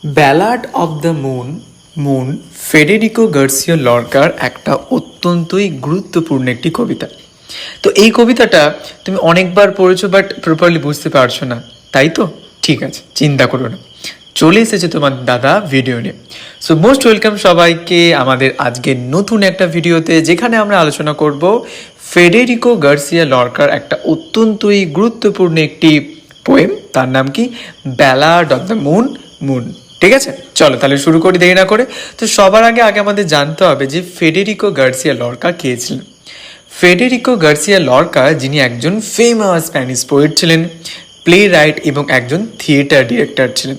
Ballad of the moon Federico Garcia লর্কার একটা অত্যন্তই গুরুত্বপূর্ণ একটি কবিতা। তো এই কবিতাটা তুমি অনেকবার পড়েছো বাট প্রপারলি বুঝতে পারছো না, তাই তো? ঠিক আছে, চিন্তা করো না, চলে এসেছে তোমার দাদা ভিডিও নিয়ে। সো মোস্ট ওয়েলকাম সবাইকে আমাদের আজকে নতুন একটা ভিডিওতে, যেখানে আমরা আলোচনা করব ফেডেরিকো গার্সিয়া লর্কার একটা অত্যন্তই গুরুত্বপূর্ণ একটি পোয়েম, তার নাম কি ব্যালাড অফ দ্য মুন। ঠিক আছে, চলো তাহলে শুরু করি দেরি না করে। তো সবার আগে আমাদের জানতে হবে যে ফেডেরিকো গার্সিয়া লর্কা কে ছিলেন। ফেডেরিকো গার্সিয়া লর্কা, যিনি একজন ফেমাস স্প্যানিশ পোয়েট ছিলেন, প্লে রাইট এবং একজন থিয়েটার ডিরেক্টর ছিলেন।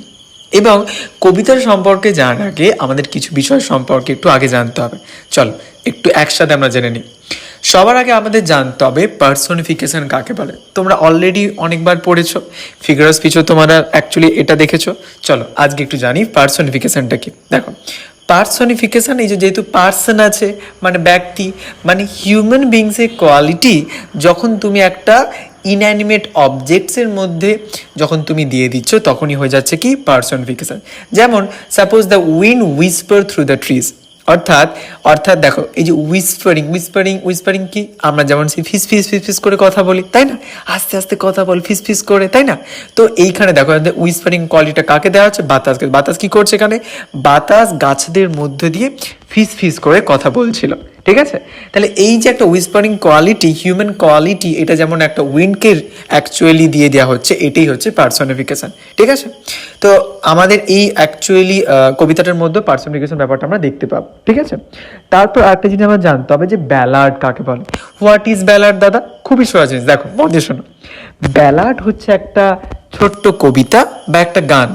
এবং কবিতার সম্পর্কে জানার আগে আমাদের কিছু বিষয় সম্পর্কে একটু আগে জানতে হবে। চলো একটু একসাথে আমরা জেনে নিই। সবার আগে আমাদের জানতে হবে পার্সোনিফিকেশন কাকে বলে। তোমরা অলরেডি অনেকবার পড়েছো, ফিগার অফ স্পিচও তোমরা অ্যাকচুয়ালি এটা দেখেছো। চলো আজকে একটু জানি পার্সোনিফিকেশনটা কি। দেখো, পার্সোনিফিকেশন, এই যে যেহেতু পার্সন আছে মানে ব্যক্তি, মানে হিউম্যান বিংসের কোয়ালিটি যখন তুমি একটা ইনঅ্যানিমেট অবজেক্টসের মধ্যে যখন তুমি দিয়ে দিচ্ছ, তখনই হয়ে যাচ্ছে কি পার্সোনিফিকেশন। যেমন suppose the wind Whisper through the trees, অর্থাৎ দেখো, এই যে উইসপারিং কি, আমরা যেমন ফিস ফিস ফিস ফিস করে কথা বলি, তাই না? আস্তে আস্তে কথা বল ফিস ফিস করে, তাই না? তো এইখানে দেখো উইসপারিং কোয়ালিটিটা কাকে দেওয়া হচ্ছে? বাতাসকে। বাতাস কি করছে এখানে? বাতাস গাছদের মধ্য দিয়ে ফিস ফিস করে কথা বলছিল, ঠিক আছে? তাহলে এই যে একটা উইসপারিং কোয়ালিটি, হিউম্যান কোয়ালিটি, এটা যেমন একটা উইন্ডকে অ্যাকচুয়ালি দিয়ে দেওয়া হচ্ছে, এটাই হচ্ছে পার্সোনিফিকেশন, ঠিক আছে? তো আমাদের এই অ্যাকচুয়ালি কবিতাটার মধ্যে পার্সোনিফিকেশন ব্যাপারটা আমরা দেখতে পাবো, ঠিক আছে? তারপর একটা জিনিস আমরা জানতে হবে যে ব্যালাড কাকে বলে। হোয়াট ইজ ব্যালাড দাদা? খুবই সহজ জিনিস, দেখো মধ্যে শোনো। ব্যালাড হচ্ছে একটা ছোট্ট কবিতা বা একটা গান,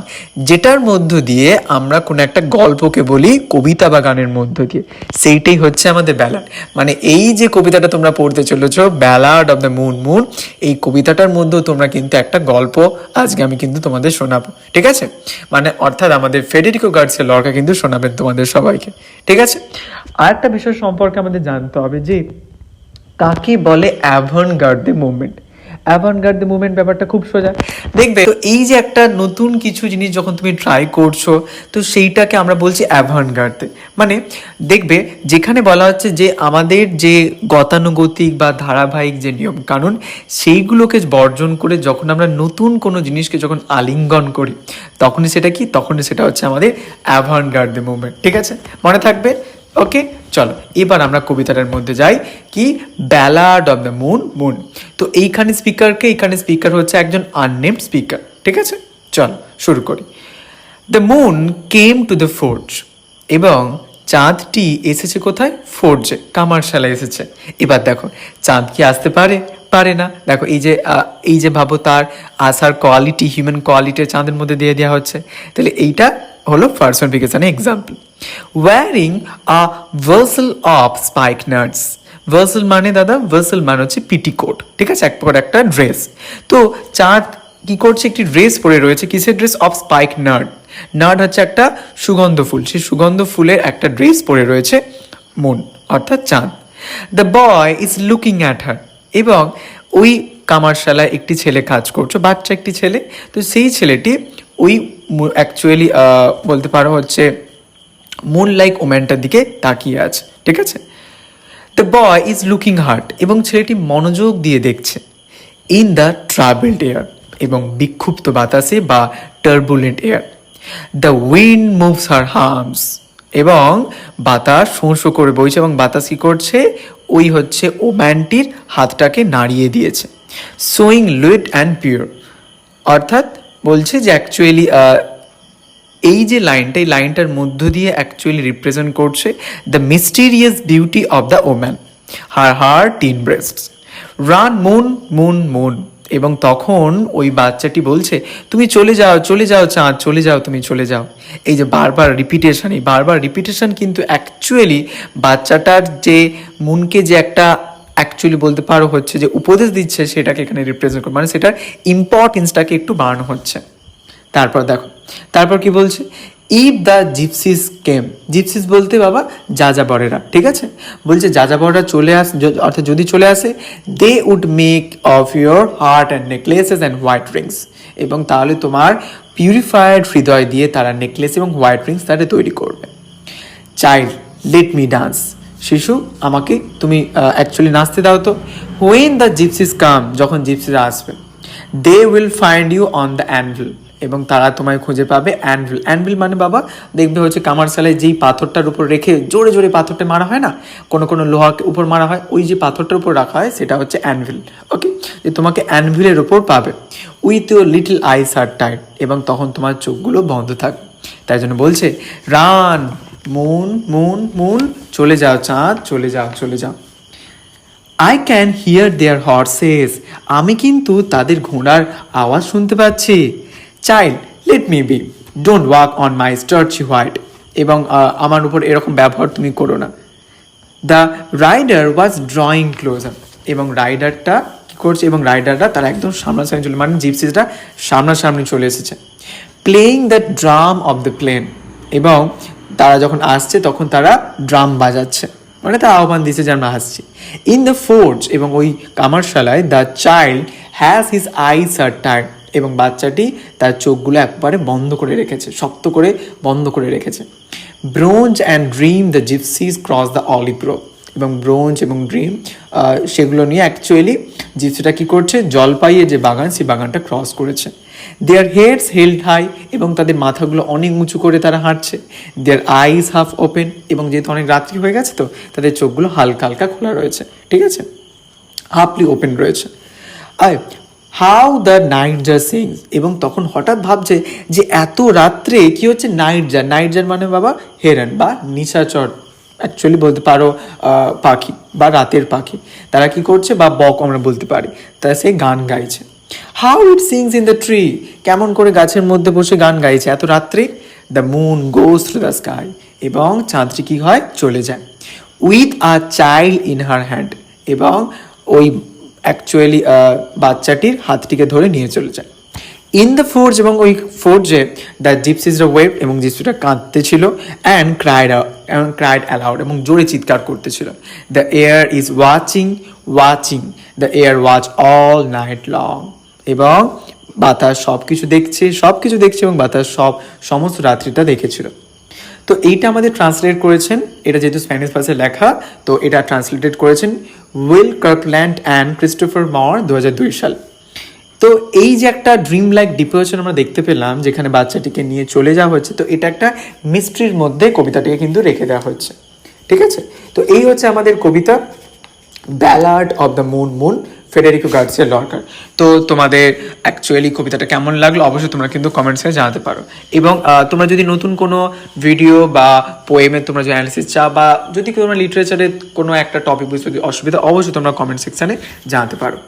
যেটার মধ্য দিয়ে আমরা কোনো একটা গল্পকে বলি কবিতা বা গানের মধ্য দিয়ে, সেইটাই হচ্ছে আমাদের ব্যালাড। মানে এই যে কবিতাটা তোমরা পড়তে চলেছো, ব্যালাড অফ দ্য মুন, এই কবিতাটার মধ্যেও তোমরা কিন্তু একটা গল্প আজকে আমি কিন্তু তোমাদের শোনাবো, ঠিক আছে? মানে অর্থাৎ আমাদের ফেডেরিকো গার্সিয়া লর্কা কিন্তু শোনাবেন তোমাদের সবাইকে, ঠিক আছে? আর একটা বিষয় সম্পর্কে আমাদের জানতে হবে যে কাকে বলে Avangard the movement. Avangard the movement ব্যাপারটা খুব সোজা, দেখবে তো এই যে একটা নতুন কিছু জিনিস যখন তুমি ট্রাই করছো, তো সেইটাকে আমরা বলছি অ্যাভানগার্ড। মানে দেখবে যেখানে বলা হচ্ছে যে আমাদের যে গতানুগতিক বা ধারাবাহিক যে নিয়ম কানুন, সেইগুলোকে বর্জন করে যখন আমরা নতুন কোনো জিনিসকে যখন আলিঙ্গন করি, তখনই সেটা হচ্ছে আমাদের অ্যাভানগার্ড দ্য মুভমেন্ট, ঠিক আছে? মনে থাকবে, ওকে? চলো এবার আমরা কবিতাটার মধ্যে যাই, কি ব্যালাড অফ দ্য মুন। তো এখানে স্পিকার হচ্ছে একজন আননেমড স্পিকার, ঠিক আছে? চলো শুরু করি। The moon came to the forge, এবং চাঁদটি এসেছে কোথায়? ফোর্জে, কামারশালা এসেছে। এবার দেখো, চাঁদ কি আসতে পারে না। দেখো এই যে ভাবো, তার আসার কোয়ালিটি, হিউম্যান কোয়ালিটি চাঁদের মধ্যে দিয়ে দেওয়া হচ্ছে। তাহলে এইটা হলো পার্সনিফিকেশনের example. Wearing a vessel of spike nuts. Vessel মানে দাদা, ভার্সেল মানে হচ্ছে পিটিকোট, ঠিক আছে? এক প্রকার একটা ড্রেস। তো চাঁদ কি করছে? একটি ড্রেস পরে রয়েছে, কিসের ড্রেস? অফ স্পাইক নাট হচ্ছে একটা সুগন্ধ ফুল, সেই সুগন্ধ ফুলের একটা ড্রেস পরে রয়েছে মুন অর্থাৎ চাঁদ। The boy is looking at her, এবং ওই কামারশালায় একটি ছেলে কাজ করছে, বাচ্চা একটি ছেলে। তো সেই ছেলেটি ওই অ্যাকচুয়ালি বলতে পারো হচ্ছে মুন লাইক ওম্যানটার দিকে তাকিয়ে আছে, ঠিক আছে? The boy is looking hard, এবং ছেলেটি মনোযোগ দিয়ে দেখছে। ইন দ্য ট্রাভেলড এয়ার, এবং বিক্ষুব্ধ বাতাসে বা turbulent air. The wind moves her harms, এবং বাতাস শোঁ করে বইছে, এবং বাতাস কী করছে? ওই হচ্ছে ওম্যানটির হাতটাকে নাড়িয়ে দিয়েছে। শোয়িং লুইড অ্যান্ড পিওর, অর্থাৎ বলছে যে অ্যাকচুয়ালি এই যে লাইনটা, এই লাইনটার মধ্য দিয়ে অ্যাকচুয়ালি রিপ্রেজেন্ট করছে the mysterious beauty of the woman, her heart in breasts. Run moon, এবং তখন ওই বাচ্চাটি বলছে, তুমি চলে যাও চাঁদ, তুমি চলে যাও। এই যে বারবার রিপিটেশন কিন্তু অ্যাকচুয়ালি বাচ্চাটার যে মুনকে যে একটা অ্যাকচুয়ালি বলতে পারো হচ্ছে যে উপদেশ দিচ্ছে, সেটাকে এখানে রিপ্রেজেন্ট করে, মানে সেটার ইম্পর্টেন্সটাকে একটু বাড়ানো হচ্ছে। তারপর দেখো, তারপর কি বলছে? If the gypsies came, gypsies বলতে বাবা যাযাবরেরা, ঠিক আছে, বলছে যাযাবররা চলে অর্থাৎ যদি চলে আসে, they would make of your heart and necklaces and white rings, এবং তাহলে তোমার পিউরিফাইড হৃদয় দিয়ে তারা নেকলেস এবং হোয়াইট রিংস তারা তৈরি করবে। চাইল্ড লেট মি ডান্স, শিশু আমাকে তুমি অ্যাকচুয়ালি নাচতে দাও তো। হোয়েন দ্য জিপসিস কাম, যখন জিপসিরা আসবে, they will find you on the anvil, এবং তারা তোমায় খুঁজে পাবে অ্যানভিল। অ্যানভিল মানে বাবা দেখবে হচ্ছে কামারশালায় যেই পাথরটার উপর রেখে জোরে জোরে পাথরটা মারা হয় না, কোনো কোনো লোহার উপর মারা হয়, ওই যে পাথরটার উপর রাখা হয় সেটা হচ্ছে অ্যানভিল। ওকে, যে তোমাকে অ্যানভিলের উপর পাবে। With your little eyes are tight, এবং তখন তোমার চোখগুলো বন্ধ থাকবে। তাই জন্য বলছে রান মুন মুন মুন, চলে যাও চাঁদ, চলে যাও চলে যাও। I can hear their horses, আমি কিন্তু তাদের ঘোড়ার আওয়াজ শুনতে পাচ্ছি। Child let me be, don't walk on my starchy white, এবং আমার উপর এরকম ব্যবহার তুমি করো না। The rider was drawing closer, এবং রাইডারটা কী করছে, এবং রাইডাররা তারা একদম সামনাসামনি চলে, মানে জিপসিসরা সামনাসামনি চলে এসেছে। Playing the drum of the plain, এবং তারা যখন আসছে তখন তারা ড্রাম বাজাচ্ছে, মানে তারা আহ্বান দিচ্ছে যে আমরা আসছি। ইন দ্য ফোর্জ, এবং ওই কামারশালায়, the child has his eyes are tired, এবং বাচ্চাটি তার চোখগুলো একবারে বন্ধ করে রেখেছে, শক্ত করে বন্ধ করে রেখেছে। Bronze and dream the gypsies cross the olive Grove, এবং ব্রোঞ্জ এবং ড্রিম সেগুলো নিয়ে অ্যাকচুয়ালি জিপসিটা কী করছে, জলপাইয়ের যে বাগান সেই বাগানটা ক্রস করেছে। দেয়ার হেডস হেল্ড হাই, এবং তাদের মাথাগুলো অনেক উঁচু করে তারা হাঁটছে। দেয়ার আইস হাফ ওপেন, এবং যেহেতু অনেক রাত্রি হয়ে গেছে তো তাদের চোখগুলো হালকা হালকা খোলা রয়েছে, ঠিক আছে, হাফলি ওপেন রয়েছে। আয় how the nightjar sings, এবং তখন হঠাৎ ভাবছে যে এত রাত্রে কি হচ্ছে, নাইট জার, নাইট জার মানে বাবা হেরন বা নিশাচর, অ্যাকচুয়ালি বলতে পারো পাখি বা রাতের পাখি, তারা কি করছে, বা বক আমরা বলতে পারি, তারা সেই গান গাইছে। How it sings in the tree, কেমন করে গাছের মধ্যে বসে গান গাইছে এত রাত্রে। The moon goes through the sky, এবং চাঁদটি কী হয়, চলে যায়। With a child in her hand, এবং ওই অ্যাকচুয়ালি বাচ্চাটির হাতটিকে ধরে নিয়ে চলে যায়। ইন দ্য ফোর্জ, এবং ওই ফোর্জে দ্য জিপসিসরা ওয়েব, এবং জিপসিটা কাঁদতেছিল। অ্যান্ড ক্রাইড অ্যালাউড, এবং জোরে চিৎকার করতেছিল। The air is watching watching, the air watch all night long, এবং বাতাস সব কিছু দেখছে, এবং বাতাস সমস্ত রাত্রিটা দেখেছিল। তো এইটা আমাদের ট্রান্সলেট করেছেন, এটা যেহেতু স্প্যানিশ ভাষায় লেখা, তো এটা ট্রান্সলেটেড করেছেন উইল কার্কল্যান্ড অ্যান্ড ক্রিস্টোফার মর 2002 সাল। তো এই যে একটা ড্রিম লাইক ডিপোজিশন আমরা দেখতে পেলাম, যেখানে বাচ্চাটিকে নিয়ে চলে যাওয়া হচ্ছে, তো এটা একটা মিস্ট্রির মধ্যে কবিতাটিকে কিন্তু রেখে দেওয়া হচ্ছে, ঠিক আছে। তো এই হচ্ছে আমাদের কবিতা ballad of the moon moon, Federico Garcia লরকার। তো তোমাদের অ্যাকচুয়ালি কবিতাটা কেমন লাগলো অবশ্যই তোমরা কিন্তু কমেন্টসে জানাতে পারো, এবং তোমরা যদি নতুন কোনো ভিডিও বা পোয়েমের তোমরা যদি অ্যানালিসিস চাও, বা যদি তোমরা লিটারেচারের কোনো একটা টপিক বুঝতে অসুবিধা, অবশ্যই তোমরা কমেন্ট সেকশানে জানাতে পারো।